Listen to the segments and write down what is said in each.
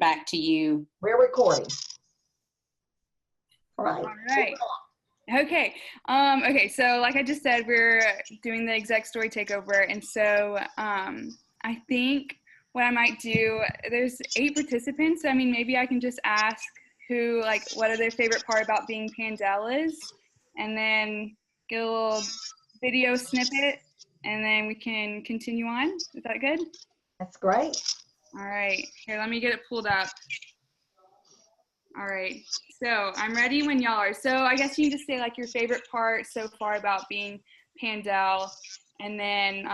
back to you. We're recording. All right. All right. Okay. Okay. So like I just said, we're doing the exec story takeover. And so I think what I might do, there's 8 participants. So, I mean, maybe I can just ask who, like, what are their favorite part about being Pandel is, and then get a little video snippet, and then we can continue on. Is that good? That's great. All right. Here, let me get it pulled up. All right. So I'm ready when y'all are. So I guess you can just say like your favorite part so far about being Pandel, and then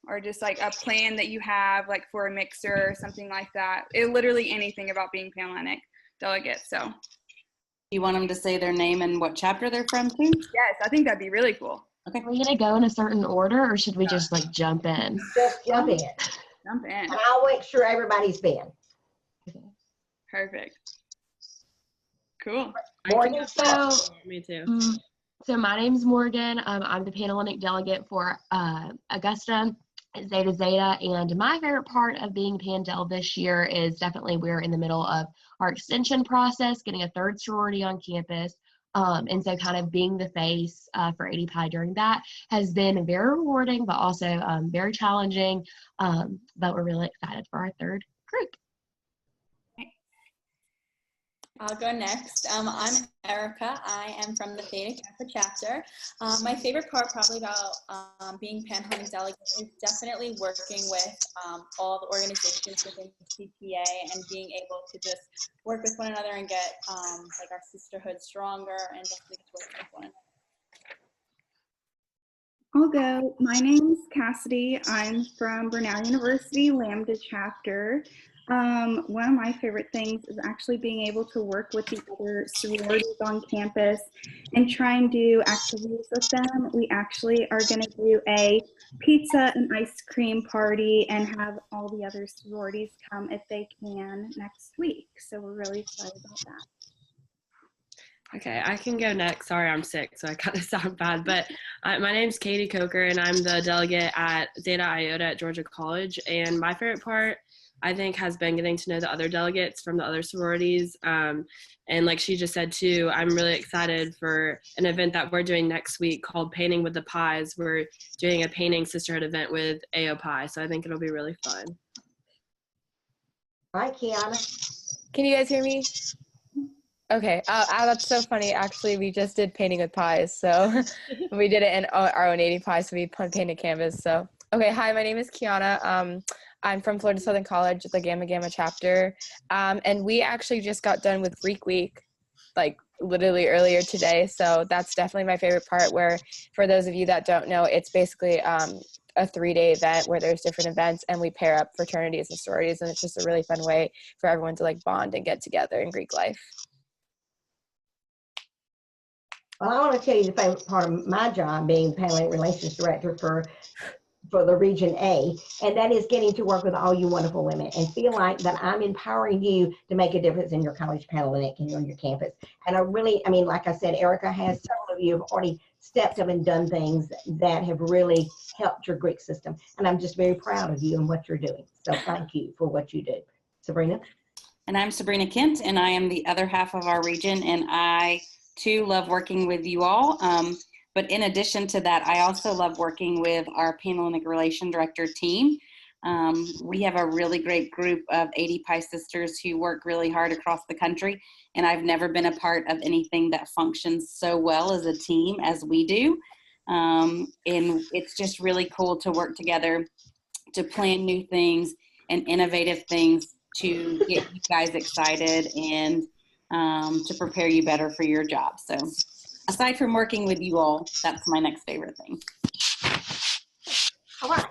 or just like a plan that you have like for a mixer or something like that. Literally anything about being Panhellenic Delegate. So You want them to say their name and what chapter they're from too? yes, I think that'd be really cool. Okay. Are we gonna go in a certain order, or should we just like jump in? Just jump in. Jump in. And I'll make sure everybody's been. Perfect. Cool. Morgan, Me too. So my name's Morgan. I'm the Panhellenic Delegate for Augusta, Zeta Zeta, and my favorite part of being Pandel this year is definitely we're in the middle of our extension process, getting a 3rd sorority on campus. And so kind of being the face for ADPi during that has been very rewarding, but also very challenging. But we're really excited for our 3rd group. I'll go next. I'm Erica. I am from the Theta Kappa chapter. My favorite part probably about being Panhellenic Delegate is definitely working with all the organizations within the CPA and being able to just work with one another and get like our sisterhood stronger and definitely just work with one another. I'll go. My name's Cassidy. I'm from Brenau University, Lambda chapter. One of my favorite things is actually being able to work with the other sororities on campus and try and do activities with them. We actually are going to do a pizza and ice cream party and have all the other sororities come if they can next week. So we're really excited about that. Okay, I can go next. Sorry, I'm sick, so I kind of sound bad. But my name's Katie Coker, and I'm the delegate at Zeta Iota at Georgia College. And my favorite part, I think, has been getting to know the other delegates from the other sororities. And like she just said, too, I'm really excited for an event that we're doing next week called Painting with the Pies. We're doing a painting sisterhood event with AOPi, so I think it'll be really fun. Hi, Kiana. Can you guys hear me? Okay, that's so funny. Actually, we just did painting with pies, so we did it in our own 80 pies, so we painted canvas. So, okay, hi, my name is Kiana. I'm from Florida Southern College, the Gamma Gamma chapter, and we actually just got done with Greek Week, like literally earlier today. So that's definitely my favorite part. Where, for those of you that don't know, it's basically a 3-day event where there's different events, and we pair up fraternities and sororities, and it's just a really fun way for everyone to like bond and get together in Greek life. Well, I want to tell you the favorite part of my job being Panhellenic Relations Director for the Region A, and that is getting to work with all you wonderful women and feel like that I'm empowering you to make a difference in your college Panhellenic and on your campus. And I mean, like I said, Erica has, several of you have already stepped up and done things that have really helped your Greek system. And I'm just very proud of you and what you're doing. So thank you for what you do. Sabrina? And I'm Sabrina Kent, and I am the other half of our region, and I too love working with you all. But in addition to that, I also love working with our Panhellenic Relation Director team. We have a really great group of ADPi sisters who work really hard across the country, and I've never been a part of anything that functions so well as a team as we do. And it's just really cool to work together to plan new things and innovative things to get you guys excited and to prepare you better for your job. So aside from working with you all, that's my next favorite thing. All right.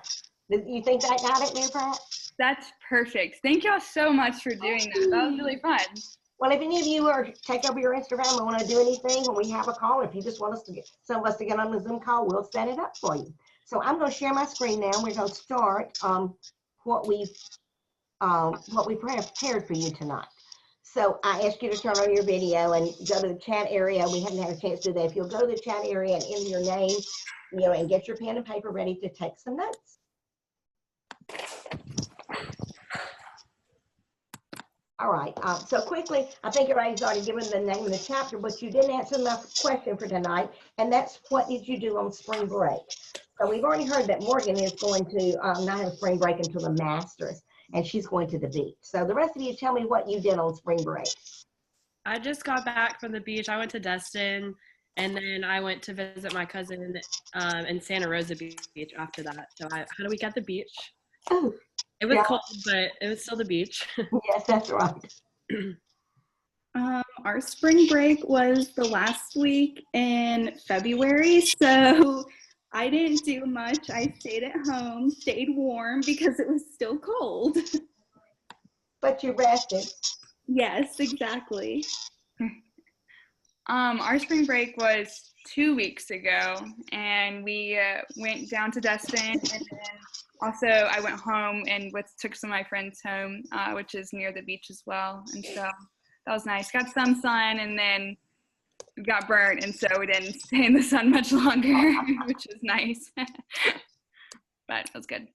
You think that got it, Mayor Pratt? That's perfect. Thank y'all so much for doing that. That was really fun. Well, if any of you are take over your Instagram and want to do anything when we have a call, if you just want us to get some of us to get on the Zoom call, we'll set it up for you. So I'm going to share my screen now. We're going to start what we've prepared for you tonight. So I ask you to turn on your video and go to the chat area. We haven't had a chance to do that. If you'll go to the chat area and enter your name, and get your pen and paper ready to take some notes. All right. So quickly, I think everybody's already given the name of the chapter, but you didn't answer my question for tonight, and that's what did you do on spring break? So we've already heard that Morgan is going to not have spring break until the Masters, and she's going to the beach. So the rest of you, tell me what you did on spring break. I just got back from the beach. I went to Destin, and then I went to visit my cousin in Santa Rosa Beach after that. So I had a week at the beach. Oh, It was yeah. cold, but it was still the beach. Yes, that's right. Our spring break was the last week in February, so I didn't do much. I stayed at home, stayed warm because it was still cold. But you rested. Yes, exactly. Our spring break was 2 weeks ago, and we went down to Destin, and then also I went home and took some of my friends home, which is near the beach as well, and so that was nice. Got some sun, and then got burnt, and so we didn't stay in the sun much longer, which was nice. But it was good.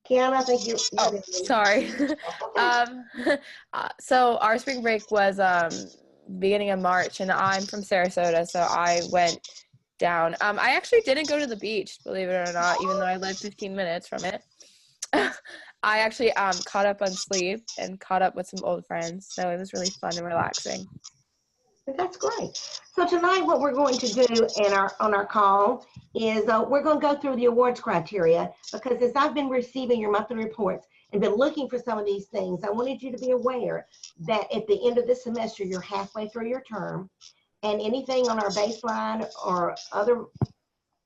Kiana, I think you. Oh, sorry. So our spring break was beginning of March, and I'm from Sarasota, so I went down. I actually didn't go to the beach, believe it or not, even though I live 15 minutes from it. I actually caught up on sleep and caught up with some old friends, so it was really fun and relaxing. That's great. So tonight what we're going to do on our call is we're going to go through the awards criteria, because as I've been receiving your monthly reports and been looking for some of these things, I wanted you to be aware that at the end of this semester, you're halfway through your term, and anything on our baseline or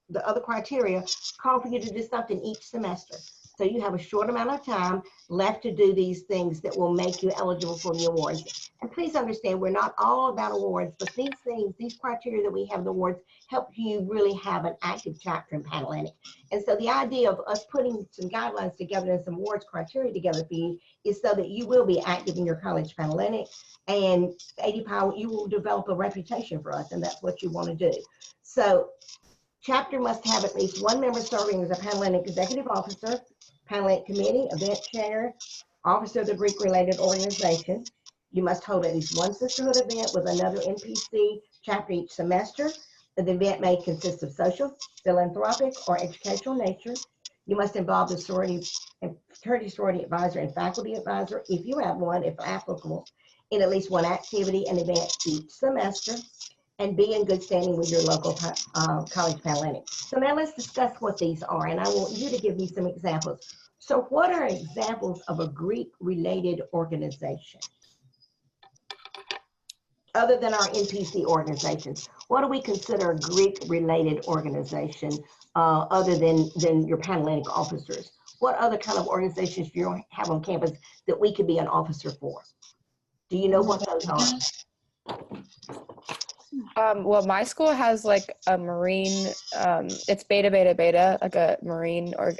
the other criteria call for you to do something each semester. So you have a short amount of time left to do these things that will make you eligible for the awards. And please understand, we're not all about awards, but these things, these criteria that we have the awards, help you really have an active chapter in Panhellenic. And so the idea of us putting some guidelines together and some awards criteria together for you is so that you will be active in your college Panhellenic, and AD you will develop a reputation for us, and that's what you want to do. So chapter must have at least one member serving as a Panhellenic executive officer, Panhellenic committee, event chair, officer of the Greek-related organization. You must hold at least one sisterhood event with another NPC chapter each semester. The event may consist of social, philanthropic, or educational nature. You must involve the sorority and fraternity sorority advisor and faculty advisor, if you have one, if applicable, in at least one activity and event each semester, and be in good standing with your local college Panhellenic. So now let's discuss what these are, and I want you to give me some examples. So what are examples of a Greek-related organization? Other than our NPC organizations, what do we consider a Greek-related organization other than your Panhellenic officers? What other kind of organizations do you have on campus that we could be an officer for? Do you know what those are? Well, my school has like a marine, it's beta, like a marine, or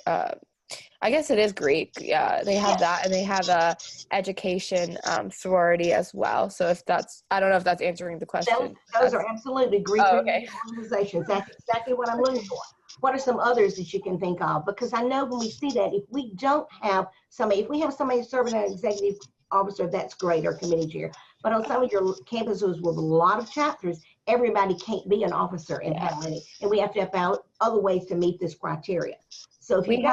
I guess it is Greek. Yeah, they have that, and they have a education sorority as well. So if that's, I don't know if that's answering the question. Those are absolutely Greek okay. organizations. That's exactly what I'm looking for. What are some others that you can think of? Because I know when we see that, if we don't have somebody, if we have somebody serving an executive officer, that's great, or committee chair. But on some of your campuses with a lot of chapters, everybody can't be an officer in Panhellenic, and we have to have other ways to meet this criteria. So if you've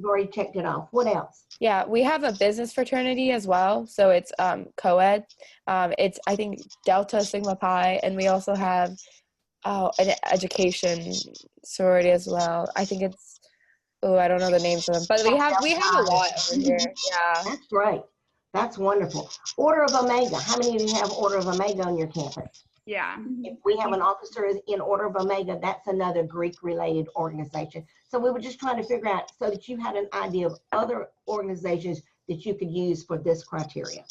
already checked it off, what else? Yeah, we have a business fraternity as well. So it's co-ed. It's, I think, Delta Sigma Pi, and we also have an education sorority as well. I think it's, I don't know the names of them, but we have a lot over here. Yeah. That's great. That's wonderful. Order of Omega. How many of you have Order of Omega on your campus? Yeah. If we have an officer in Order of Omega, that's another Greek-related organization. So we were just trying to figure out so that you had an idea of other organizations that you could use for this criteria.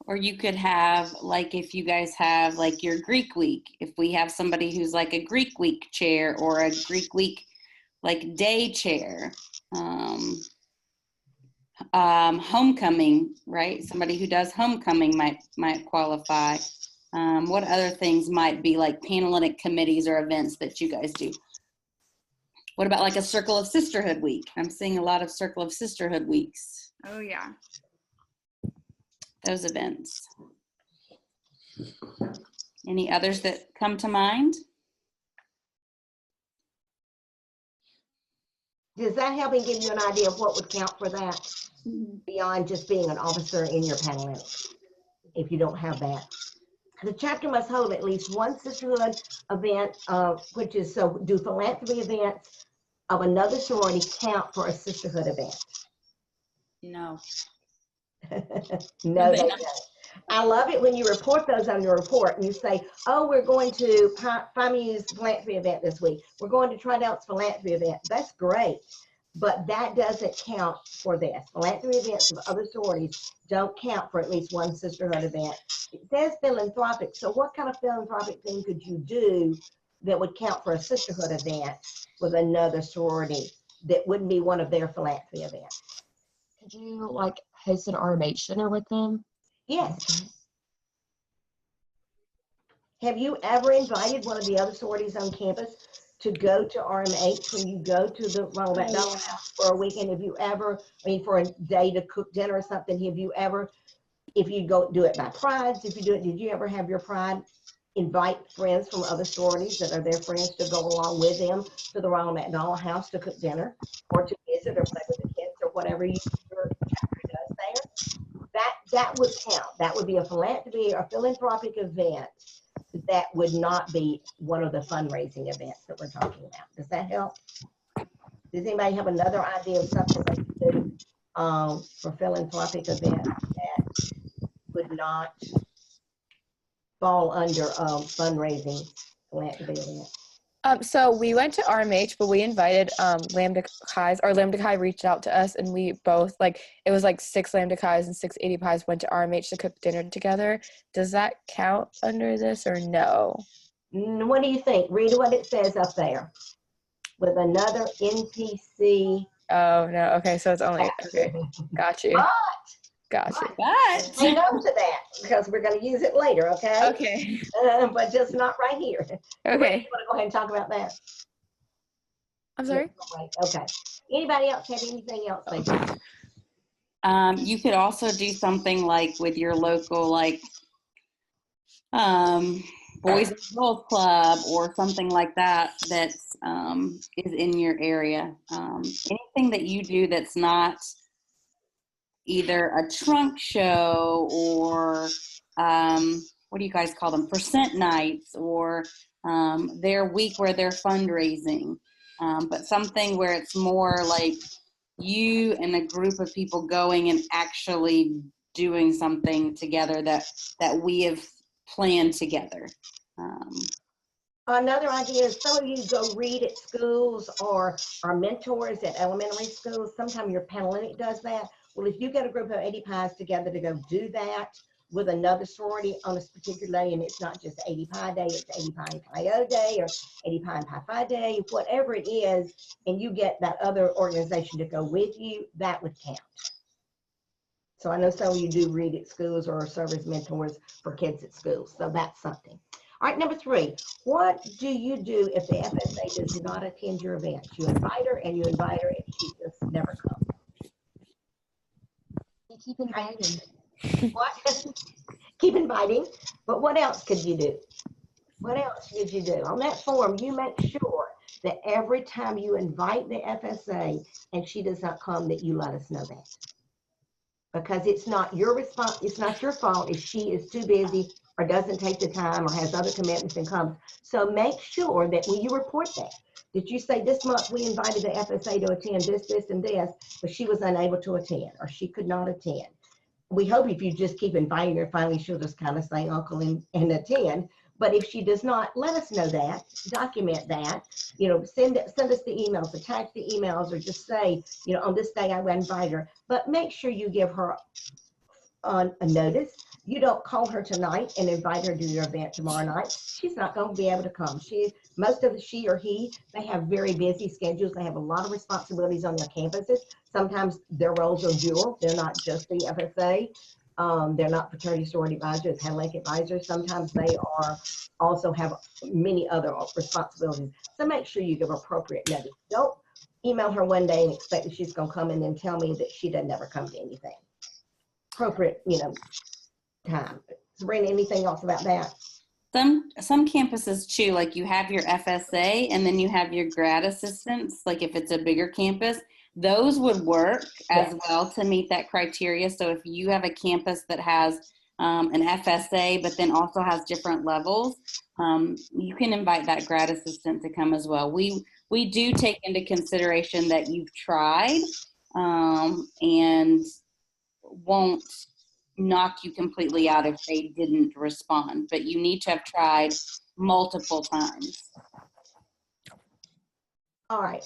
Or you could have, like, if you guys have like your Greek week, if we have somebody who's like a Greek week chair or a Greek week like day chair, homecoming, right? Somebody who does homecoming might qualify. What other things might be like Panhellenic committees or events that you guys do? What about like a Circle of Sisterhood week? I'm seeing a lot of Circle of Sisterhood weeks. Oh yeah. Those events. Any others that come to mind? Does that help and give you an idea of what would count for that Mhm. beyond just being an officer in your Panhellenic, if you don't have that? The chapter must hold at least one sisterhood event, which is, so do philanthropy events of another sorority count for a sisterhood event? No. No, they don't. I love it when you report those on your report and you say, oh, we're going to FAMU's philanthropy event this week. We're going to Tridel's philanthropy event. That's great, but that doesn't count for this. Philanthropy events of other sororities don't count for at least one sisterhood event. It says philanthropic, so what kind of philanthropic thing could you do that would count for a sisterhood event with another sorority that wouldn't be one of their philanthropy events? Could you like host an RMH dinner with them? Yes. Have you ever invited one of the other sororities on campus to go to RMH when you go to the Ronald McDonald House for a weekend? Have you ever, I mean, for a day to cook dinner or something, have you ever, if you go do it by prides, if you do it, did you ever have your pride invite friends from other sororities that are their friends to go along with them to the Ronald McDonald House to cook dinner or to visit or play with the kids or whatever your chapter does there? That would count. That would be a philanthropy or philanthropic event. That would not be one of the fundraising events that we're talking about. Does that help? Does anybody have another idea of something they could do for philanthropic events that would not fall under fundraising philanthropy event? So we went to RMH, but we invited Lambda Chi's. Our Lambda Chi reached out to us, and we both, like, it was like 6 Lambda Chi's and 6 80 Pi's went to RMH to cook dinner together. Does that count under this or no? What do you think? Read what it says up there. With another NPC. Oh, no. Okay, so it's only, okay. Got you. Got you. But Hang on to that because we're going to use it later, okay? Okay. But just not right here. Okay. You want to go ahead and talk about that? I'm sorry? Okay. Anybody else have anything else they do? you could also do something like with your local, like, Boys and Girls Club or something like that that's is in your area. Anything that you do that's not either a trunk show or what do you guys call them? Percent nights or their week where they're fundraising. But something where it's more like you and a group of people going and actually doing something together that we have planned together. Another idea is some of you go read at schools or are mentors at elementary schools. Sometimes your Panhellenic does that. Well, if you get a group of 80 Pies together to go do that with another sorority on a particular day, and it's not just 80 Pie Day, it's 80 Pie and Pi Day or 80 Pie and Pi Phi Day, whatever it is, and you get that other organization to go with you, that would count. So I know some of you do read at schools or serve as mentors for kids at schools, so that's something. All right, number 3, what do you do if the FSA does not attend your events? You invite her and you invite her and she just never comes. You keep inviting. What? Keep inviting, but what else could you do? What else could you do? On that form, you make sure that every time you invite the FSA and she does not come, that you let us know that. Because it's not your response, it's not your fault if she is too busy or doesn't take the time or has other commitments and comes. So make sure that when you report that you say this month we invited the FSA to attend this, this, and this, but she was unable to attend or she could not attend. We hope if you just keep inviting her, finally she'll just kind of say uncle and attend. But if she does not, let us know that, document that, you know, send us the emails, attach the emails, or just say, you know, on this day I will invite her. But make sure you give her a notice. You don't call her tonight and invite her to your event tomorrow night. She's not going to be able to come. She or he, they have very busy schedules. They have a lot of responsibilities on their campuses. Sometimes their roles are dual. They're not just the FSA. They're not fraternity sorority advisors, Panhellenic advisors. Sometimes they also have many other responsibilities. So make sure you give appropriate notice. Don't email her one day and expect that she's going to come in and tell me that she doesn't ever come to anything. Appropriate, time. Sabrina, anything else about that? Some campuses too, like you have your FSA and then you have your grad assistants, like if it's a bigger campus, those would work as well to meet that criteria. So if you have a campus that has an FSA, but then also has different levels, you can invite that grad assistant to come as well. We do take into consideration that you've tried and won't knock you completely out if they didn't respond, but you need to have tried multiple times. All right,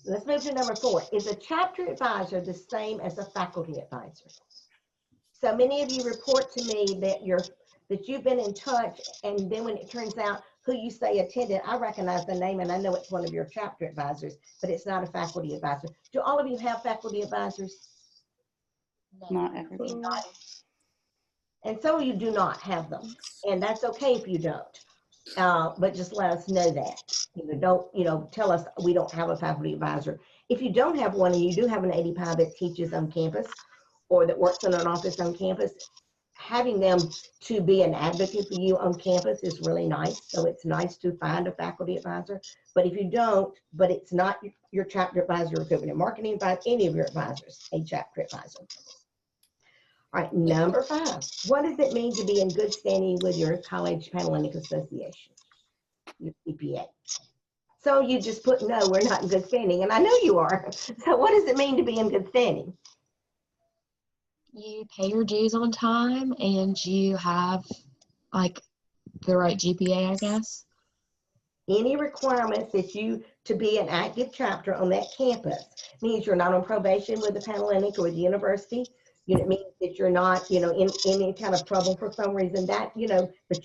let's move to number 4. Is a chapter advisor the same as a faculty advisor? So many of you report to me that you've been in touch, and then when it turns out who you say attended, I recognize the name and I know it's one of your chapter advisors, but it's not a faculty advisor. Do all of you have faculty advisors? Not everybody. And some of you do not have them, and that's okay if you don't. But just let us know that. Don't tell us we don't have a faculty advisor. If you don't have one and you do have an ADPI that teaches on campus or that works in an office on campus, having them to be an advocate for you on campus is really nice. So it's nice to find a faculty advisor. But if you don't, but it's not your chapter advisor, recruitment and marketing advisor, any of your advisors, a chapter advisor. All right, number 5. What does it mean to be in good standing with your College Panhellenic Association, your CPA? So you just put, no, we're not in good standing, and I know you are. So what does it mean to be in good standing? You pay your dues on time and you have like the right GPA, I guess. Any requirements that to be an active chapter on that campus means you're not on probation with the Panhellenic or the university. It means that you're not, in any kind of trouble for some reason, but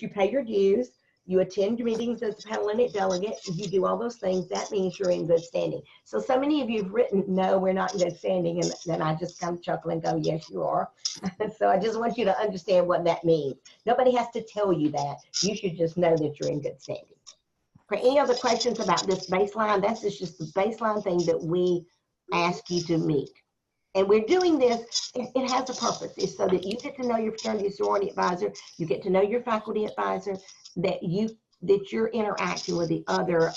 you pay your dues, you attend meetings as a Panhellenic delegate, you do all those things. That means you're in good standing. So many of you have written, no, we're not in good standing. And then I just kind of chuckle and go, yes, you are. So I just want you to understand what that means. Nobody has to tell you that. You should just know that you're in good standing. For any other questions about this baseline, that's just the baseline thing that we ask you to meet. And we're doing this, it has a purpose. It's so that you get to know your fraternity sorority advisor, you get to know your faculty advisor, that you're interacting with the other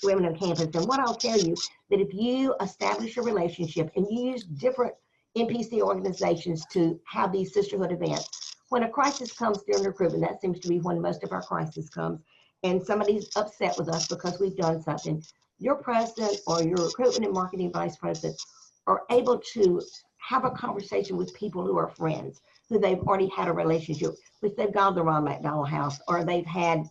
women on campus. And what I'll tell you, that if you establish a relationship and you use different NPC organizations to have these sisterhood events, when a crisis comes during recruitment, that seems to be when most of our crisis comes, and somebody's upset with us because we've done something, your president or your recruitment and marketing vice president are able to have a conversation with people who are friends, who they've already had a relationship with. They've gone to the Ron McDonald house, or they've had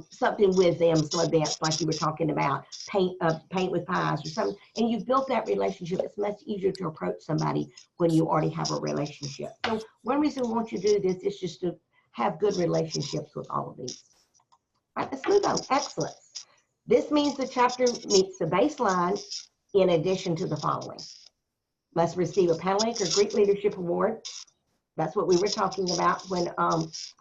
something with them, some events like you were talking about, paint with pies or something, and you've built that relationship. It's much easier to approach somebody when you already have a relationship. So one reason we want you to do this is just to have good relationships with all of these. All right, let's move on. Excellence. This means the chapter meets the baseline in addition to the following. Must receive a Panhellenic or Greek Leadership Award. That's what we were talking about when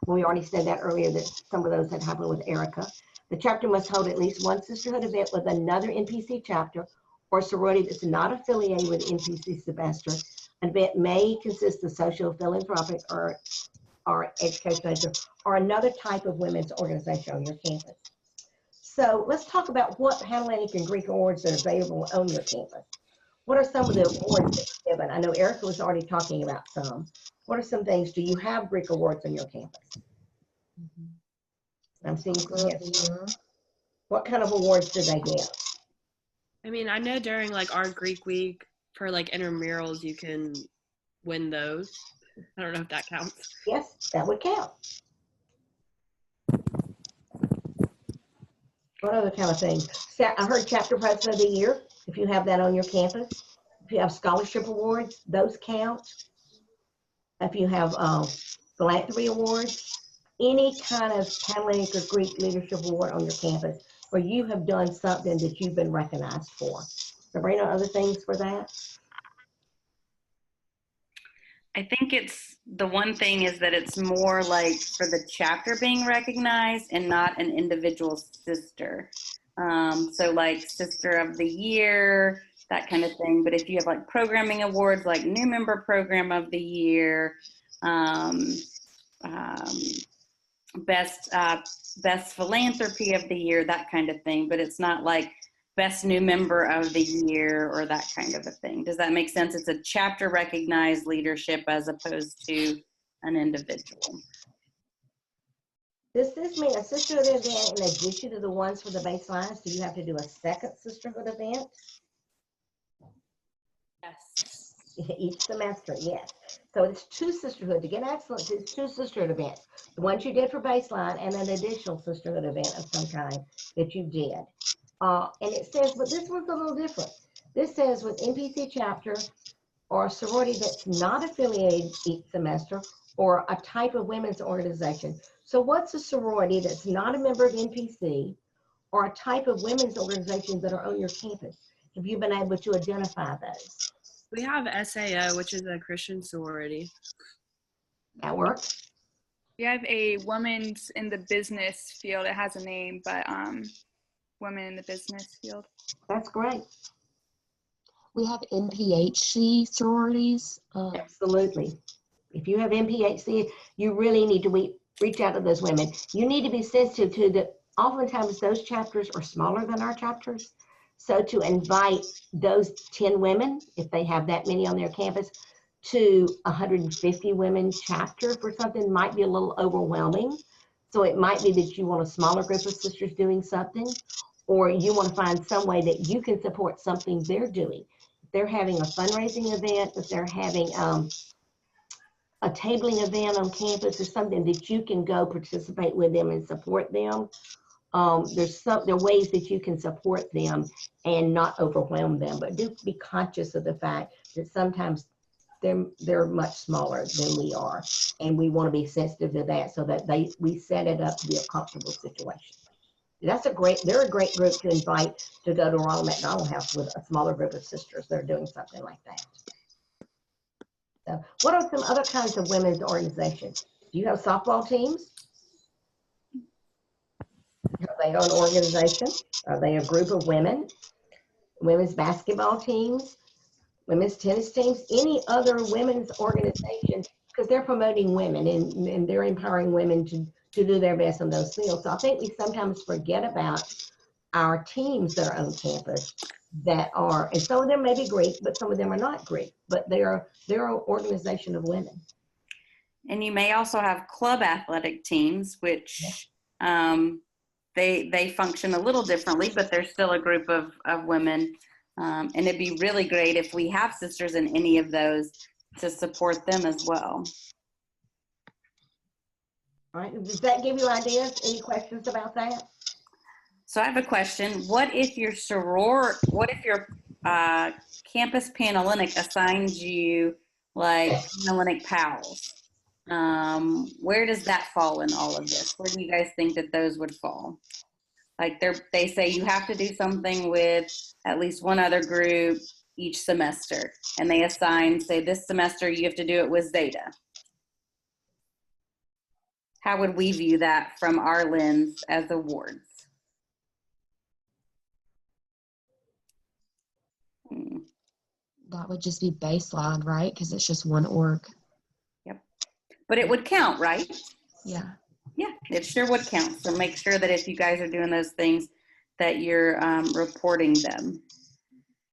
we already said that earlier, that some of those had happened with Erica. The chapter must hold at least one sisterhood event with another NPC chapter or sorority that's not affiliated with NPC semester. An event may consist of social, philanthropic, or educational or another type of women's organization on your campus. So let's talk about what Panhellenic and Greek awards are available on your campus. What are some of the awards that you're given? I know Erica was already talking about some. What are some things? Do you have Greek awards on your campus? I'm seeing some yes. What kind of awards do they give? I mean, I know during like our Greek week for like intramurals, you can win those. I don't know if that counts. Yes, that would count. What other kind of things? I heard chapter president of the year, if you have that on your campus. If you have scholarship awards, those count. If you have philanthropy awards, any kind of Panhellenic or Greek leadership award on your campus where you have done something that you've been recognized for. Sabrina, other things for that? I think it's the one thing is that it's more like for the chapter being recognized and not an individual sister. So like sister of the year, that kind of thing. But if you have like programming awards, like new member program of the year, best philanthropy of the year, that kind of thing. But it's not like best new member of the year or that kind of a thing. Does that make sense? It's a chapter recognized leadership as opposed to an individual. Does this mean a sisterhood event in addition to the ones for the baselines? Do you have to do a second sisterhood event? Yes. Each semester, yes. So it's 2 sisterhood. To get excellence, it's 2 sisterhood events. The ones you did for baseline and an additional sisterhood event of some kind that you did. And it says, but this one's a little different. This says with NPC chapter or a sorority that's not affiliated each semester or a type of women's organization. So what's a sorority that's not a member of NPC or a type of women's organizations that are on your campus? Have you been able to identify those? We have SAO, which is a Christian sorority. That works? We have a women's in the business field. It has a name, but women in the business field. That's great. We have NPHC sororities. Absolutely. If you have NPHC, you really need to reach out to those women. You need to be sensitive to that. Oftentimes those chapters are smaller than our chapters. So to invite those 10 women, if they have that many on their campus, to 150 women chapter for something might be a little overwhelming. So it might be that you want a smaller group of sisters doing something, or you want to find some way that you can support something they're doing. If they're having a fundraising event, if they're having a tabling event on campus or something that you can go participate with them and support them. There are ways that you can support them and not overwhelm them, but do be conscious of the fact that sometimes they're much smaller than we are, and we want to be sensitive to that so that we set it up to be a comfortable situation. They're a great group to invite to go to Ronald McDonald House with a smaller group of sisters that are doing something like that. So what are some other kinds of women's organizations? Do you have softball teams? Are they an organization? Are they a group of women? Women's basketball teams? Women's tennis teams? Any other women's organizations? Because they're promoting women and they're empowering women to do their best in those fields. So I think we sometimes forget about our teams that are on campus that are, and some of them may be Greek, but some of them are not Greek, but they're an organization of women. And you may also have club athletic teams, which they function a little differently, but they're still a group of women. And it'd be really great if we have sisters in any of those to support them as well. All right, does that give you ideas? Any questions about that? So I have a question. What if your campus Panhellenic assigns you like Panhellenic pals? Where does that fall in all of this? Where do you guys think that those would fall? Like they say you have to do something with at least one other group each semester, and they assign, say this semester you have to do it with Zeta. How would we view that from our lens as awards? That would just be baseline, right? Because it's just one org. Yep. But it would count, right? Yeah. Yeah, it sure would count. So make sure that if you guys are doing those things that you're reporting them.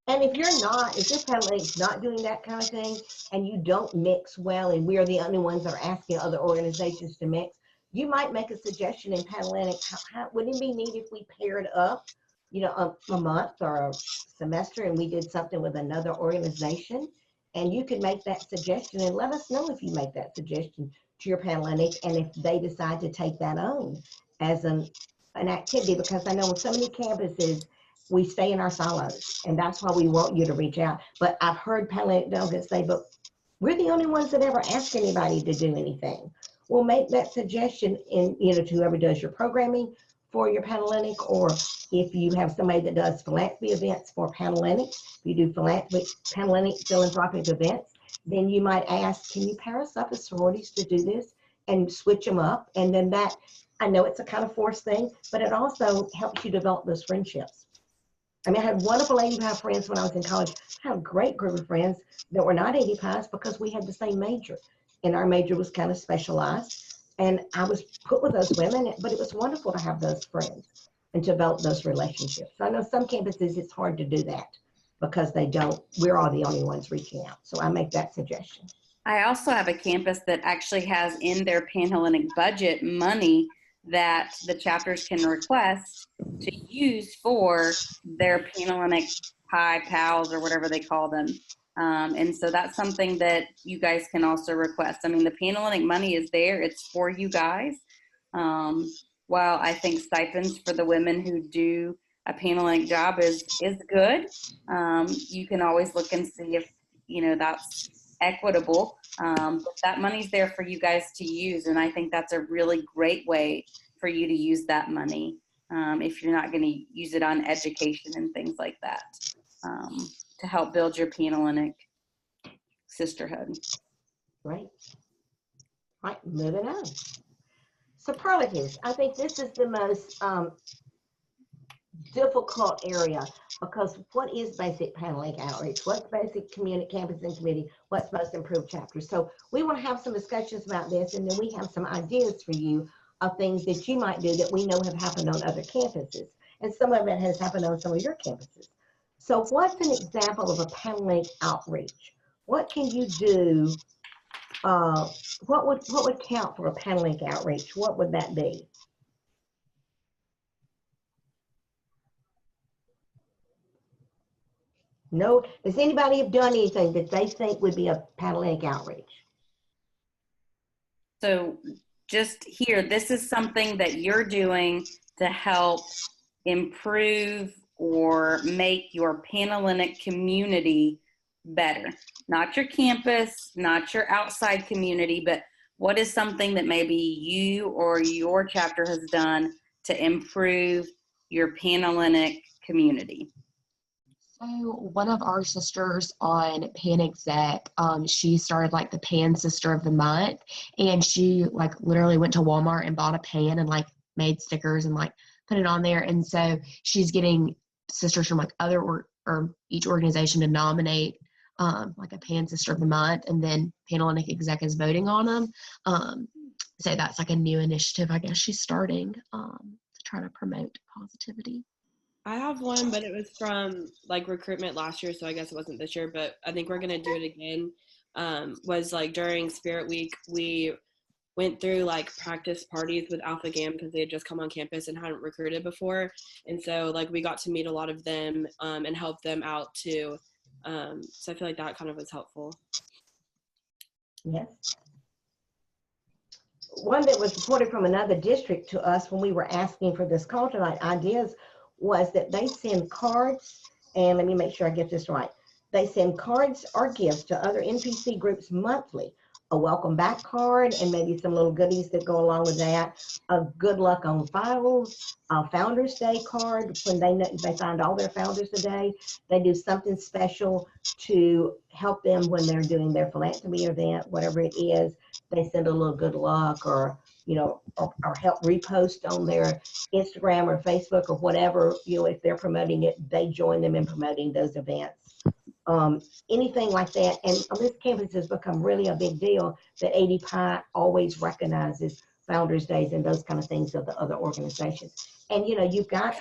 And if your Panhellenic's not doing that kind of thing and you don't mix well, and we are the only ones that are asking other organizations to mix, you might make a suggestion in Panhellenic. Wouldn't it be neat if we paired up, a month or a semester and we did something with another organization? And you could make that suggestion and let us know if you make that suggestion to your Panhellenic and if they decide to take that on as an activity, because I know with so many campuses, we stay in our silos, and that's why we want you to reach out. But I've heard Panhellenic delegates say, but we're the only ones that ever ask anybody to do anything. Well, make that suggestion to whoever does your programming for your Panhellenic, or if you have somebody that does philanthropy events for Panhellenic, if you do Panhellenic philanthropic events, then you might ask, can you pair us up as sororities to do this and switch them up? And then that, I know it's a kind of forced thing, but it also helps you develop those friendships. I mean, I had wonderful 85 friends when I was in college. I had a great group of friends that were not 85s because we had the same major. And our major was kind of specialized. And I was put with those women, but it was wonderful to have those friends and to develop those relationships. I know some campuses, it's hard to do that because we're all the only ones reaching out. So I make that suggestion. I also have a campus that actually has in their Panhellenic budget money that the chapters can request to use for their Panhellenic Pi Pals or whatever they call them. And so that's something that you guys can also request. I mean, the Panhellenic money is there. It's for you guys. While I think stipends for the women who do a Panhellenic job is good, you can always look and see if, that's equitable. But that money's there for you guys to use. And I think that's a really great way for you to use that money if you're not going to use it on education and things like that to help build your Panhellenic sisterhood. Right. Right, moving on. Superlatives. I think this is the most difficult area because what is basic Panhellenic outreach? What's basic campus and community? What's most improved chapters? So we want to have some discussions about this, and then we have some ideas for you of things that you might do that we know have happened on other campuses. And some of it has happened on some of your campuses. So what's an example of a Panhellenic outreach? What can you do? What would count for a Panhellenic outreach? What would that be? No, does anybody have done anything that they think would be a Panhellenic outreach? So just here, this is something that you're doing to help improve or make your Panhellenic community better. Not your campus, not your outside community, but what is something that maybe you or your chapter has done to improve your Panhellenic community? So one of our sisters on Pan Exec, she started like the Pan Sister of the Month, and she like literally went to Walmart and bought a pan and like made stickers and like put it on there. And so she's getting sisters from like other or each organization to nominate like a Pan Sister of the Month, and then Panhellenic Exec is voting on them. So that's like a new initiative, I guess she's starting to try to promote positivity. I have one, but it was from like recruitment last year, so I guess it wasn't this year, but I think we're going to do it again. Was like during Spirit Week, we went through like practice parties with Alpha Gam because they had just come on campus and hadn't recruited before. And so like we got to meet a lot of them and help them out too. So I feel like that kind of was helpful. Yes. One that was reported from another district to us when we were asking for this call tonight ideas was that they send cards, and let me make sure I get this right. They send cards or gifts to other NPC groups monthly, a welcome back card and maybe some little goodies that go along with that, a good luck on files, a Founders Day card when they find all their founders today. They do something special to help them when they're doing their philanthropy event, whatever it is. They send a little good luck or or help repost on their Instagram or Facebook or whatever, if they're promoting it, they join them in promoting those events. Anything like that. And on this campus has become really a big deal that AD always recognizes Founders Days and those kind of things of the other organizations. And, you've got,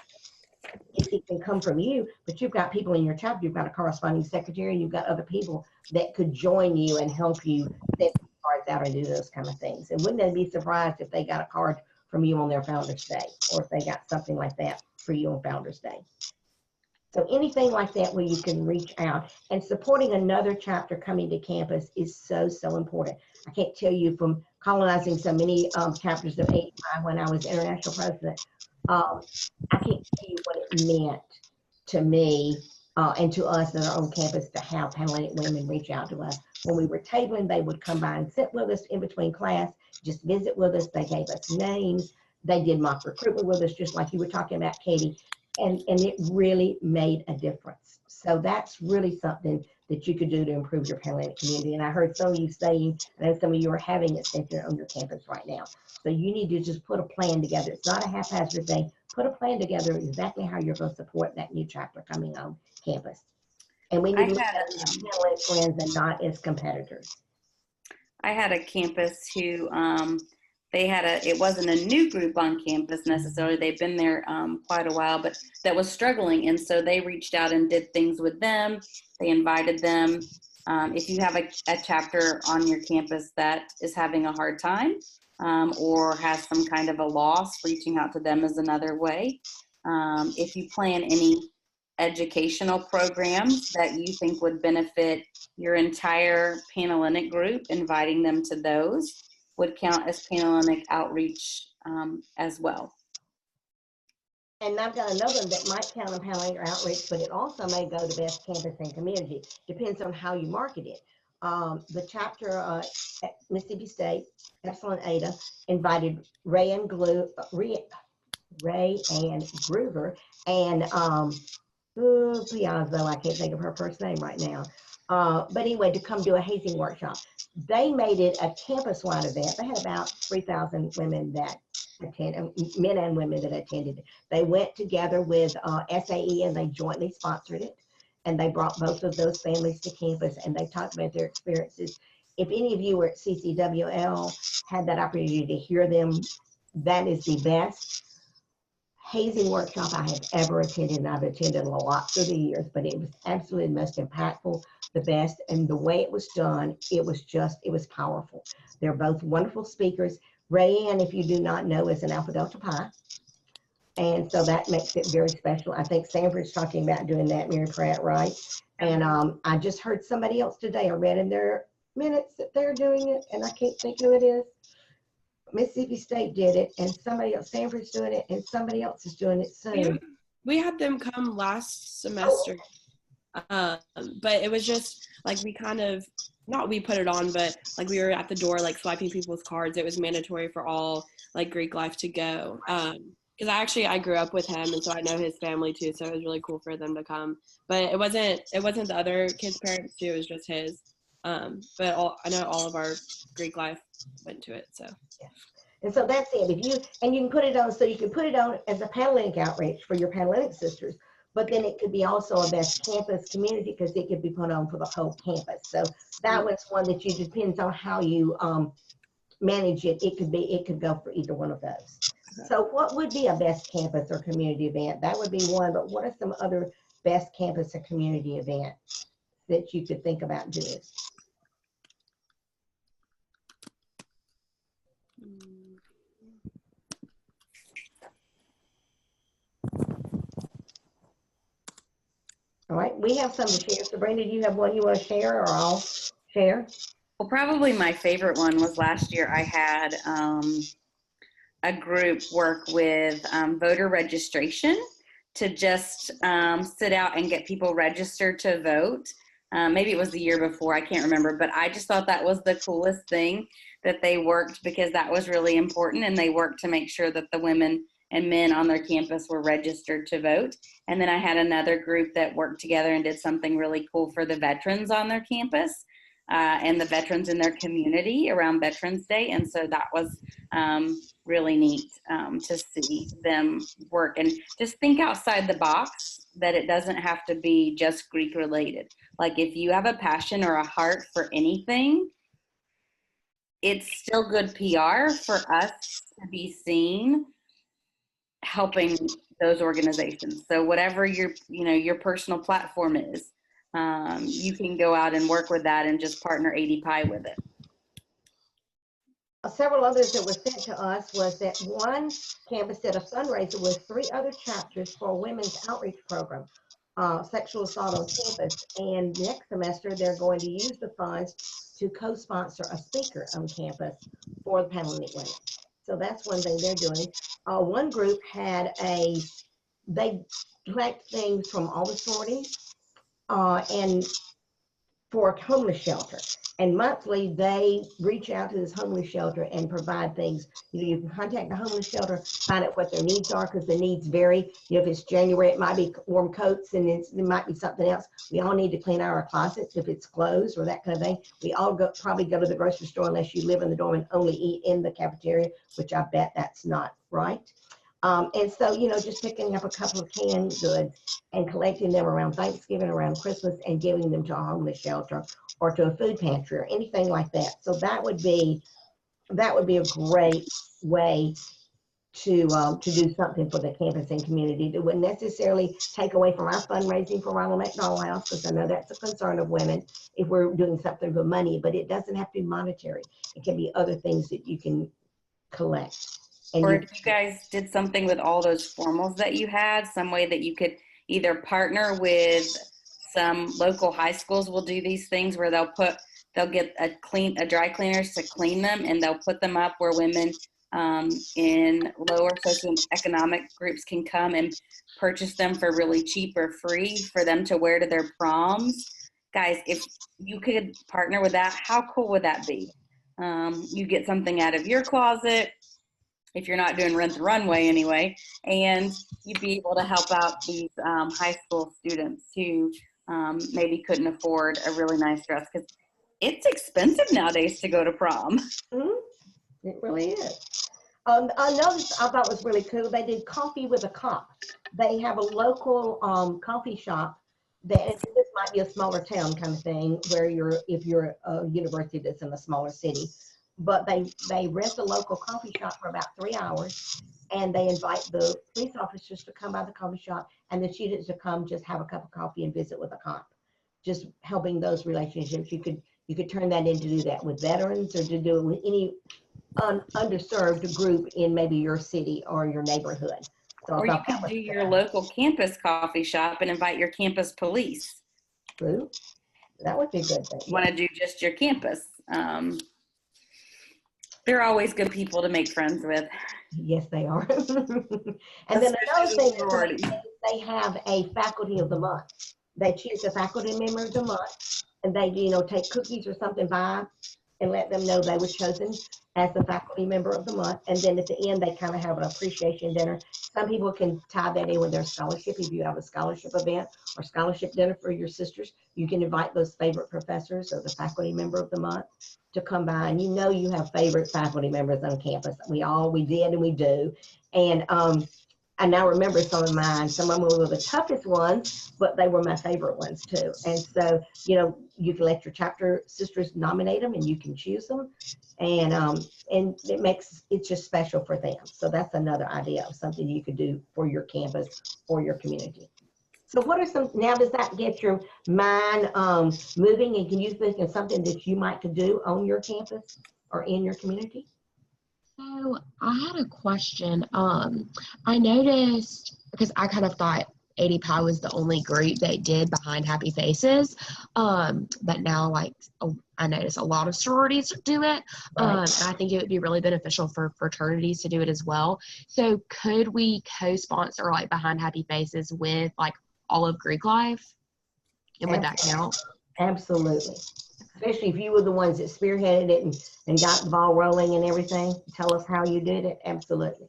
it can come from you, but you've got people in your chapter, you've got a corresponding secretary, you've got other people that could join you and help you send cards out and do those kind of things. And wouldn't they be surprised if they got a card from you on their Founders Day, or if they got something like that for you on Founders Day? So anything like that where you can reach out, and supporting another chapter coming to campus is so, so important. I can't tell you from colonizing so many chapters of 85 when I was international president, I can't tell you what it meant to me and to us at our own campus to have Panhellenic women reach out to us. When we were tabling, they would come by and sit with us in between class, just visit with us. They gave us names. They did mock recruitment with us, just like you were talking about, Katie. And it really made a difference. So that's really something that you could do to improve your Panhellenic community. And I heard some of you saying, I know some of you are having it centered on your campus right now. So you need to just put a plan together. It's not a haphazard thing. put a plan together exactly how you're going to support that new chapter coming on campus. And we need to look at them as Panhellenic friends and not as competitors. I had a campus who it wasn't a new group on campus necessarily. They've been there quite a while, but that was struggling. And so they reached out and did things with them. They invited them. If you have a chapter on your campus that is having a hard time or has some kind of a loss, reaching out to them is another way. If you plan any educational programs that you think would benefit your entire Panhellenic group, inviting them to those would count as Panhellenic outreach as well. And I've got another one that might count on Panhellenic outreach, but it also may go to best campus and community. Depends on how you market it. The chapter at Mississippi State, Epsilon Ada, invited Ray and Groover and Piazzo, I can't think of her first name right now. But anyway, to come do a hazing workshop. They made it a campus-wide event. They had about 3,000 women that attended, men and women that attended. They went together with SAE and they jointly sponsored it. And they brought both of those families to campus and they talked about their experiences. If any of you were at CCWL, had that opportunity to hear them, that is the best hazing workshop I have ever attended, and I've attended a lot through the years, but it was absolutely the most impactful, the best, and the way it was done, it was powerful. They're both wonderful speakers. Rayanne, if you do not know, is an Alpha Delta Pi, and so that makes it very special. I think Sanford's talking about doing that, Mary Pratt, right? And I just heard somebody else today, I read in their minutes that they're doing it, and I can't think who it is. Mississippi State did it, and somebody else, Sanford's doing it, and somebody else is doing it soon. We had them come last semester, but it was just like we kind of, not we put it on, but like we were at the door like swiping people's cards. It was mandatory for all like Greek life to go. Because I grew up with him, and so I know his family too. So it was really cool for them to come. But it wasn't the other kids' parents too. It was just his. But I know all of our Greek life went to it. So yeah. And so that's it. If you can put it on, so you can put it on as a Panhellenic outreach for your Panhellenic sisters. But then it could be also a best campus community because it could be put on for the whole campus. So that was one that you depends on how you manage it. It could go for either one of those. So what would be a best campus or community event? That would be one, but what are some other best campus or community events that you could think about doing? All right, we have some to share. Sabrina, do you have one you want to share, or I'll share? Well, probably my favorite one was last year. I had a group work with voter registration to just sit out and get people registered to vote. Maybe it was the year before, I can't remember, but I just thought that was the coolest thing that they worked, because that was really important, and they worked to make sure that the women and men on their campus were registered to vote. And then I had another group that worked together and did something really cool for the veterans on their campus and the veterans in their community around Veterans Day. And so that was really neat to see them work and just think outside the box, that it doesn't have to be just Greek related. Like if you have a passion or a heart for anything, it's still good PR for us to be seen helping those organizations. So whatever your personal platform is, you can go out and work with that and just partner ADPi with it. Several others that were sent to us was that one campus did a fundraiser with 3 other chapters for a women's outreach program, sexual assault on campus. And next semester, they're going to use the funds to co-sponsor a speaker on campus for the Panhellenic women. So that's one thing they're doing. One group had they collect things from all the sororities and for a homeless shelter. And monthly, they reach out to this homeless shelter and provide things. You can contact the homeless shelter, find out what their needs are, because the needs vary. If it's January, it might be warm coats, and it might be something else. We all need to clean out our closets if it's clothes or that kind of thing. We all probably go to the grocery store unless you live in the dorm and only eat in the cafeteria, which I bet that's not right. And so, just picking up a couple of canned goods and collecting them around Thanksgiving, around Christmas, and giving them to a homeless shelter or to a food pantry or anything like that. So that would be a great way to do something for the campus and community that wouldn't necessarily take away from our fundraising for Ronald McDonald House, because I know that's a concern of women if we're doing something for money, but it doesn't have to be monetary. It can be other things that you can collect. And or if you guys did something with all those formals that you had, some way that you could either partner with some local high schools will do these things where they'll get a dry cleaners to clean them, and they'll put them up where women in lower socioeconomic groups can come and purchase them for really cheap or free for them to wear to their proms. Guys, if you could partner with that, how cool would that be? You get something out of your closet, if you're not doing Rent the Runway anyway, and you'd be able to help out these high school students who maybe couldn't afford a really nice dress, because it's expensive nowadays to go to prom. It really is. Another I thought was really cool, they did coffee with a cop. They have a local coffee shop that, and this might be a smaller town kind of thing, where if you're a university that's in a smaller city, but they rent a local coffee shop for about 3 hours, and they invite the police officers to come by the coffee shop and the students to come just have a cup of coffee and visit with a cop, just helping those relationships. You could turn that into do that with veterans, or to do it with any underserved group in maybe your city or your neighborhood. So or you could do your local campus coffee shop and invite your campus police. Ooh, that would be a good thing. You want to do just your campus. They're always good people to make friends with. Yes, they are. And then another thing is they have a faculty of the month. They choose a faculty member of the month, and they take cookies or something by and let them know they were chosen as the faculty member of the month. And then at the end, they kind of have an appreciation dinner. Some people can tie that in with their scholarship. If you have a scholarship event or scholarship dinner for your sisters, you can invite those favorite professors or the faculty member of the month to come by. And you have favorite faculty members on campus. We did and we do. And I now remember some of mine. Some of them were the toughest ones, but they were my favorite ones too. And so, you can let your chapter sisters nominate them, and you can choose them. And it's just special for them. So that's another idea of something you could do for your campus or your community. So what are now does that get your mind moving, and can you think of something that you might could do on your campus or in your community? So I had a question. I noticed, because I kind of thought AD Pi was the only group that did Behind Happy Faces, but now I notice a lot of sororities do it. Right. And I think it would be really beneficial for fraternities to do it as well. So could we co-sponsor Behind Happy Faces with all of Greek life? And would that count? Absolutely. Especially if you were the ones that spearheaded it and got the ball rolling and everything. Tell us how you did it. Absolutely.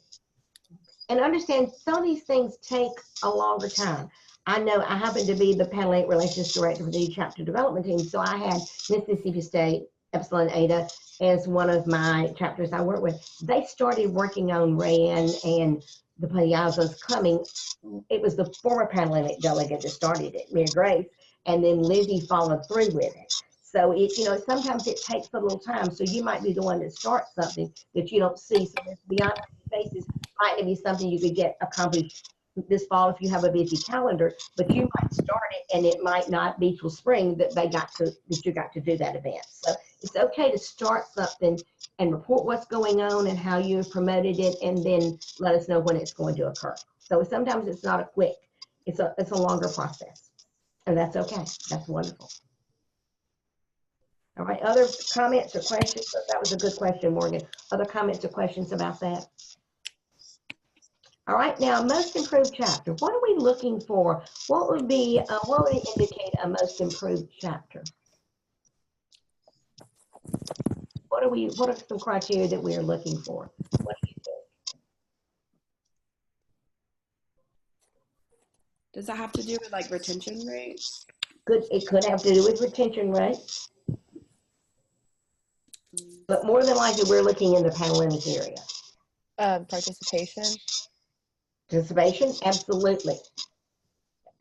And understand, some of these things take a longer time. I know I happen to be the Panhellenic Relations Director for the chapter development team. So I had Mississippi State, Epsilon Ada, as one of my chapters I work with. They started working on Rayan and the Piazzas coming. It was the former Panhellenic delegate that started it, Mayor Grace, and then Lizzie followed through with it. So sometimes it takes a little time. So you might be the one that starts something that you don't see. So this Beyond Faces might be something you could get accomplished this fall if you have a busy calendar, but you might start it and it might not be till spring that you got to do that event. So it's okay to start something and report what's going on and how you have promoted it, and then let us know when it's going to occur. So sometimes it's not a quick, it's a longer process, and that's okay. That's wonderful. All right, other comments or questions? That was a good question, Morgan. Other comments or questions about that? All right, now most improved chapter. What are we looking for? What would indicate a most improved chapter? What are some criteria that we are looking for? What do you think? Does that have to do with retention rates? It could have to do with retention rates. But more than likely, we're looking in the Panhellenic area. Participation. Participation, absolutely.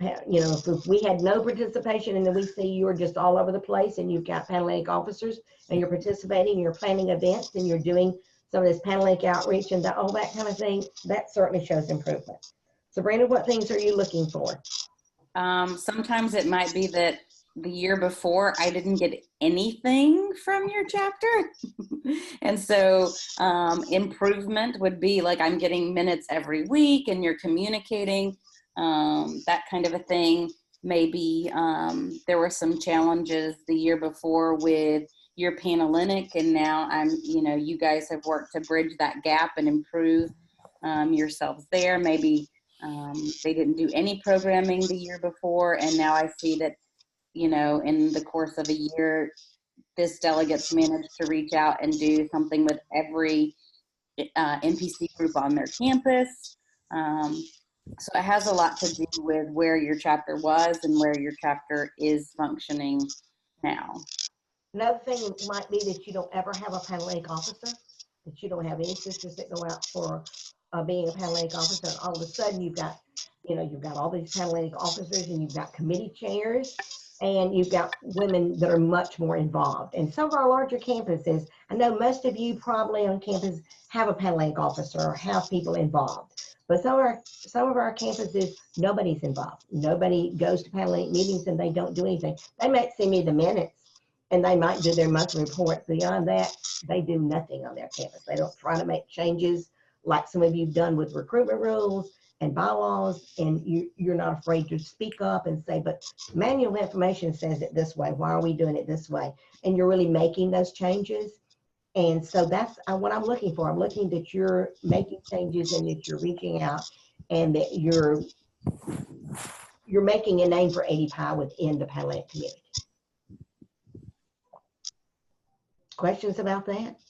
You know, if we had no participation and then we see you're just all over the place and you've got Panhellenic officers and you're participating, you're planning events and you're doing some of this Panhellenic outreach and all that kind of thing, that certainly shows improvement. Sabrina, what things are you looking for? Sometimes it might be that the year before I didn't get anything from your chapter. And so improvement would be like I'm getting minutes every week and you're communicating, that kind of a thing. Maybe there were some challenges the year before with your Panhellenic, and now you guys have worked to bridge that gap and improve yourselves there. Maybe they didn't do any programming the year before, and now I see that, in the course of a year, this delegate's managed to reach out and do something with every NPC group on their campus. So it has a lot to do with where your chapter was and where your chapter is functioning now. Another thing might be that you don't ever have a Panhellenic officer, that you don't have any sisters that go out for being a Panhellenic officer, and all of a sudden you've got all these Panhellenic officers and you've got committee chairs and you've got women that are much more involved. And some of our larger campuses, I know most of you probably on campus have a Panhellenic officer or have people involved. But some of our campuses, nobody's involved. Nobody goes to Panhellenic meetings and they don't do anything. They might send me the minutes and they might do their monthly report. Beyond that, they do nothing on their campus. They don't try to make changes like some of you've done with recruitment rules and bylaws, and you're not afraid to speak up and say, but manual information says it this way. Why are we doing it this way? And you're really making those changes. And so that's what I'm looking for. I'm looking that you're making changes and that you're reaching out and that you're making a name for ADPI within the Panhellenic community. Questions about that?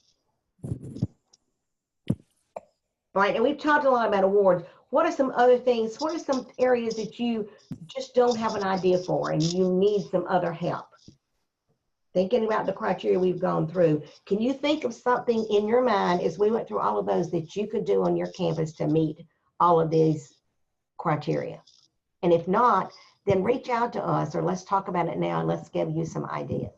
All right, and we've talked a lot about awards. What are some other things? What are some areas that you just don't have an idea for and you need some other help? Thinking about the criteria we've gone through, can you think of something in your mind as we went through all of those that you could do on your campus to meet all of these criteria? And if not, then reach out to us or let's talk about it now and let's give you some ideas.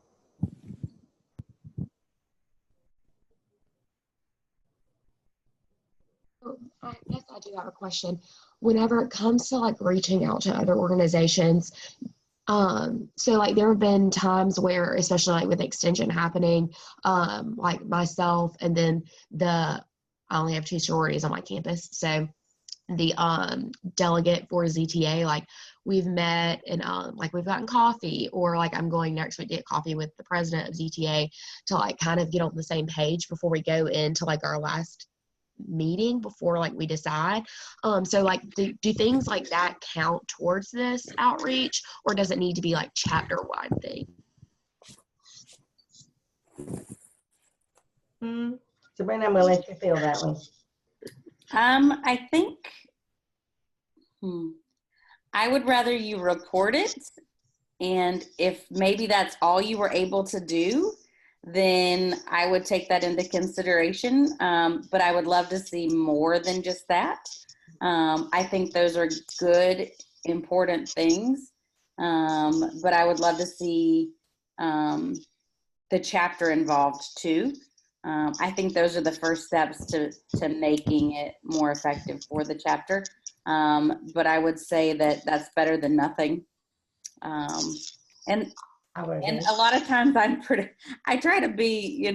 I guess I do have a question. Whenever it comes to like reaching out to other organizations, so like there have been times where, especially like with extension happening, like myself and then I only have 2 sororities on my campus. So the delegate for ZTA, like we've met and like we've gotten coffee, or like I'm going next week to get coffee with the president of ZTA to like kind of get on the same page before we go into like our last meeting before like we decide. So like do things like that count towards this outreach, or does it need to be like chapter wide thing? Sabrina, I'm gonna let you feel that one. I think I would rather you report it, and if maybe that's all you were able to do, then I would take that into consideration. But I would love to see more than just that. I think those are good, important things. But I would love to see the chapter involved too. I think those are the first steps to making it more effective for the chapter. But I would say that that's better than nothing. And a lot of times I try to be,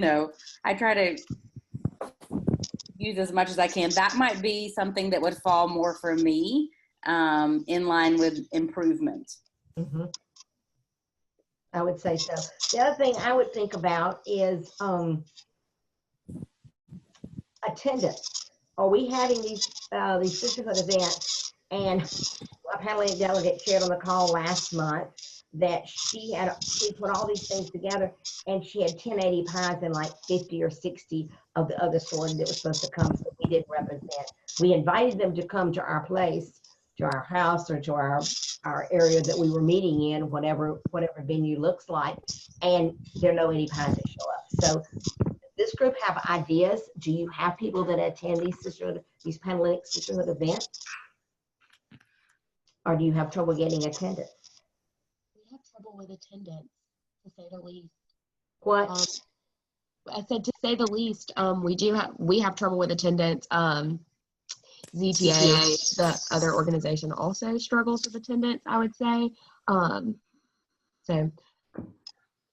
I try to use as much as I can. That might be something that would fall more for me, in line with improvement. Mm-hmm. I would say so. The other thing I would think about is attendance. Are we having these sisterhood events? And a Panhellenic delegate shared on the call last month that she put all these things together and she had 1080 pies and like 50 or 60 of the other sorority that was supposed to come, so we didn't represent. We invited them to come to our place, to our house, or to our area that we were meeting in, whatever venue looks like, and there are no 80 pies that show up. So this group have ideas. Do you have people that attend these Panhellenic sisterhood events? Or do you have trouble getting attendance? We have trouble with attendance, to say the least. What? I said to say the least. We have trouble with attendance. ZTA, the other organization, also struggles with attendance, I would say. So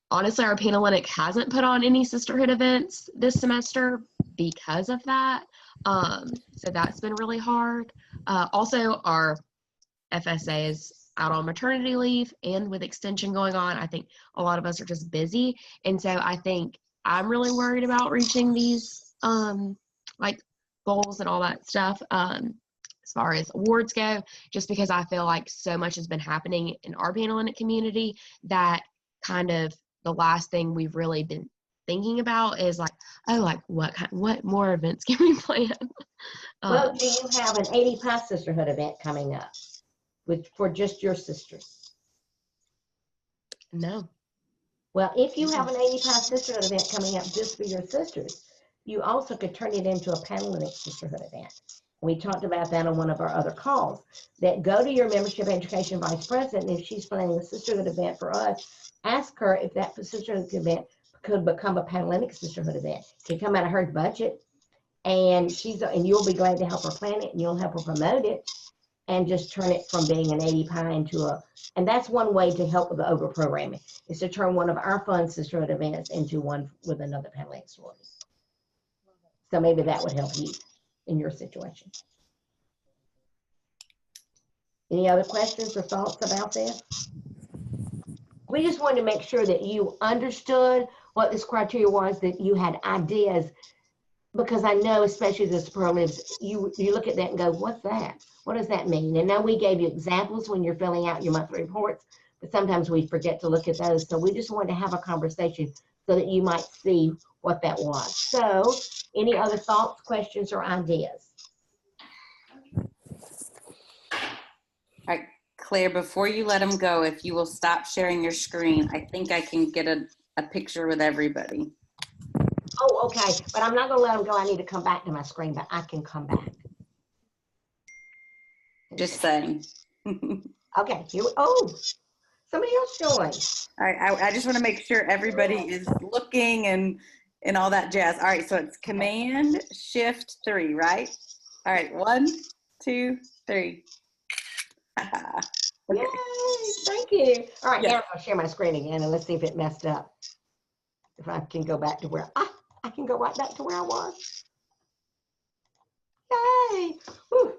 honestly, our Panhellenic hasn't put on any sisterhood events this semester because of that. So that's been really hard. Also, our FSA is out on maternity leave, and with extension going on, I think a lot of us are just busy. And so I think I'm really worried about reaching these like goals and all that stuff as far as awards go, just because I feel like so much has been happening in our Panhellenic community that kind of the last thing we've really been thinking about is like, oh, like what more events can we plan? Well, do you have an 80+ sisterhood event coming up for just your sisters? No. Well, if you have an 80+ sisterhood event coming up just for your sisters, you also could turn it into a Panhellenic sisterhood event. We talked about that on one of our other calls, that go to your membership education vice president, and if she's planning a sisterhood event for us, ask her if that sisterhood event could become a Panhellenic sisterhood event. It can come out of her budget, and you'll be glad to help her plan it, and you'll help her promote it, and just turn it from being an 80 pie into and that's one way to help with the over programming, is to turn one of our fun sisterhood events into one with another Panhellenic sorority. So maybe that would help you in your situation. Any other questions or thoughts about this? We just wanted to make sure that you understood what this criteria was, that you had ideas, because I know, especially the superlatives, you look at that and go, what's that? What does that mean? And now we gave you examples when you're filling out your monthly reports, but sometimes we forget to look at those. So we just wanted to have a conversation so that you might see what that was. So any other thoughts, questions, or ideas? All right, Claire, before you let them go, if you will stop sharing your screen, I think I can get a picture with everybody. Oh, okay, but I'm not gonna let them go. I need to come back to my screen, but I can come back. Just saying. Okay, somebody else joined. All right, I just want to make sure everybody is looking and all that jazz. All right, so it's Command Shift 3, right? All right, 1, 2, 3. Okay. Yay, thank you. All right, Yeah. now I'll share my screen again, and let's see if it messed up. If I can go back to where, I can go right back to where I was. Yay. Whew.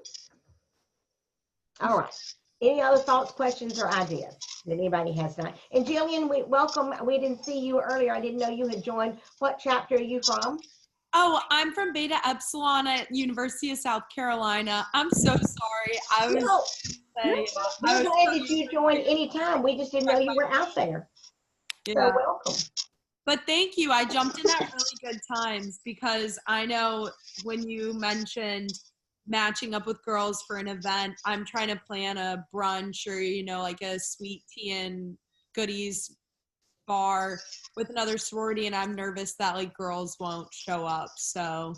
All right. Any other thoughts, questions, or ideas that anybody has tonight? And Jillian, welcome. We didn't see you earlier. I didn't know you had joined. What chapter are you from? Oh, I'm from Beta Epsilon at University of South Carolina. I'm so sorry. I was we're glad that you joined anytime. We just didn't know you were out there. Yeah. So welcome. But thank you. I jumped in at really good times because I know when you mentioned matching up with girls for an event, I'm trying to plan a brunch or, like a sweet tea and goodies bar with another sorority, and I'm nervous that like girls won't show up. So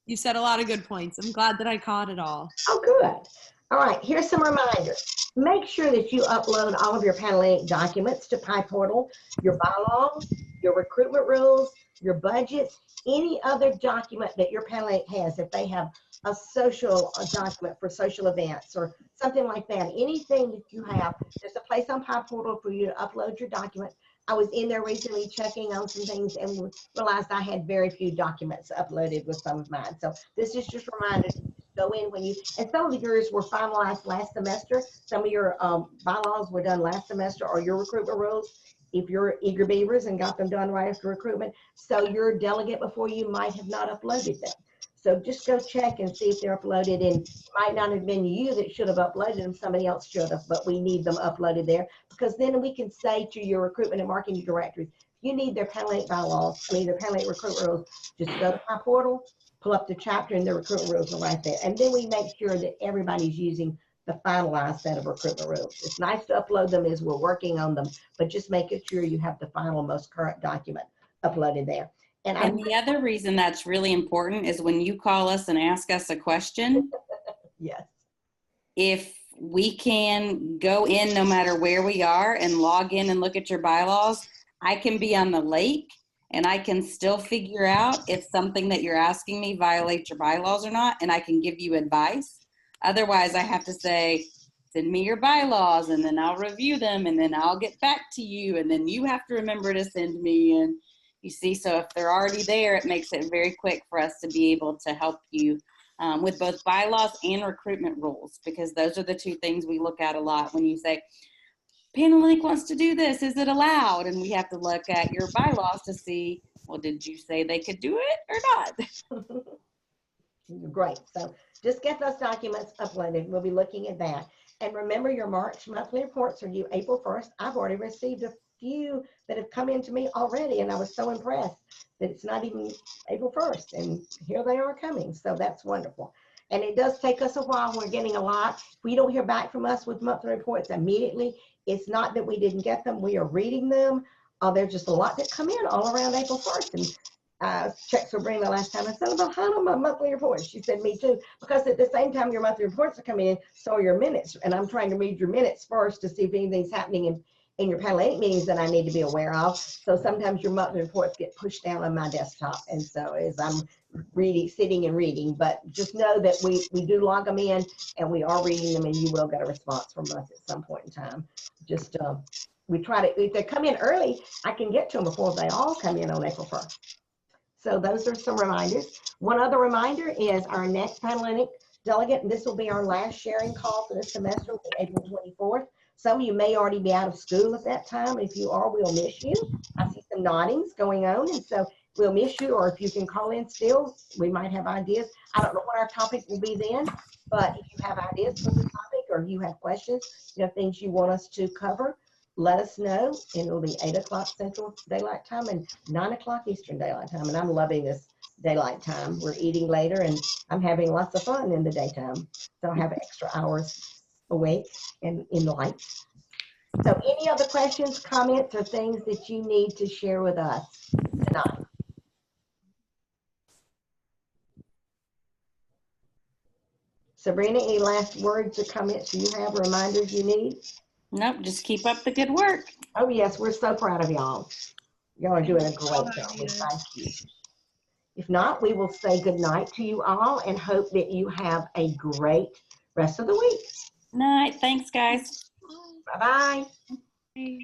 you said a lot of good points. I'm glad that I caught it all. Oh, good. All right, here's some reminders. Make sure that you upload all of your Panhellenic documents to PyPortal, your bylaws, your recruitment rules, your budgets, any other document that your Panhellenic has. If they have a document for social events or something like that, anything that you have, there's a place on PyPortal for you to upload your document. I was in there recently checking on some things and realized I had very few documents uploaded with some of mine. So this is just a reminder to go in and some of yours were finalized last semester. Some of your bylaws were done last semester, or your recruitment rules, if you're eager beavers and got them done right after recruitment. So your delegate before you might have not uploaded them. So just go check and see if they're uploaded, and it might not have been you that should have uploaded them, somebody else should have, but we need them uploaded there, because then we can say to your recruitment and marketing directors, you need their Panhellenic bylaws, their Panhellenic recruitment rules, just go to my portal, pull up the chapter, and the recruitment rules are right there. And then we make sure that everybody's using the finalized set of recruitment rules. It's nice to upload them as we're working on them, but just making sure you have the final, most current document uploaded there. And the other reason that's really important is when you call us and ask us a question. Yes. If we can go in no matter where we are and log in and look at your bylaws. I can be on the lake and I can still figure out if something that you're asking me violates your bylaws or not, and I can give you advice. Otherwise, I have to say, send me your bylaws, and then I'll review them, and then I'll get back to you, and then you have to remember to send me. And you see, so if they're already there, it makes it very quick for us to be able to help you with both bylaws and recruitment rules, because those are the two things we look at a lot when you say, Panhellenic wants to do this, is it allowed? And we have to look at your bylaws to see, well, did you say they could do it or not? Great. So just get those documents uploaded. We'll be looking at that. And remember, your March monthly reports are due April 1st. I've already received a few that have come in to me already, and I was so impressed that it's not even April 1st, and here they are coming. So that's wonderful. And it does take us a while. We're getting a lot. If we don't hear back from us with monthly reports immediately, it's not that we didn't get them. We are reading them. There's just a lot that come in all around April 1st. And checked Sabrina last time. I said, I'm behind on my monthly reports. She said, me too. Because at the same time your monthly reports are coming in, so are your minutes. And I'm trying to read your minutes first to see if anything's happening in your Panhellenic meetings that I need to be aware of. So sometimes your monthly reports get pushed down on my desktop. And so as I'm sitting and reading, but just know that we do log them in and we are reading them, and you will get a response from us at some point in time. Just we try to, if they come in early, I can get to them before they all come in on April 1st. So those are some reminders. One other reminder is our next Panhellenic Delegate, and this will be our last sharing call for this semester, will be April 24th. Some of you may already be out of school at that time. If you are, we'll miss you. I see some noddings going on, and so we'll miss you, or if you can call in still, we might have ideas. I don't know what our topic will be then, but if you have ideas for the topic, or if you have questions, things you want us to cover, let us know, and it'll be 8 o'clock Central Daylight Time and 9 o'clock Eastern Daylight Time. And I'm loving this daylight time. We're eating later, and I'm having lots of fun in the daytime. So I have extra hours awake and in the light. So any other questions, comments, or things that you need to share with us tonight? Sabrina, any last words or comments you have, reminders you need? Nope, just keep up the good work. Oh, yes, we're so proud of y'all. Y'all are doing a great job. We thank you. If not, we will say good night to you all and hope that you have a great rest of the week. Night. Thanks, guys. Bye-bye. Bye.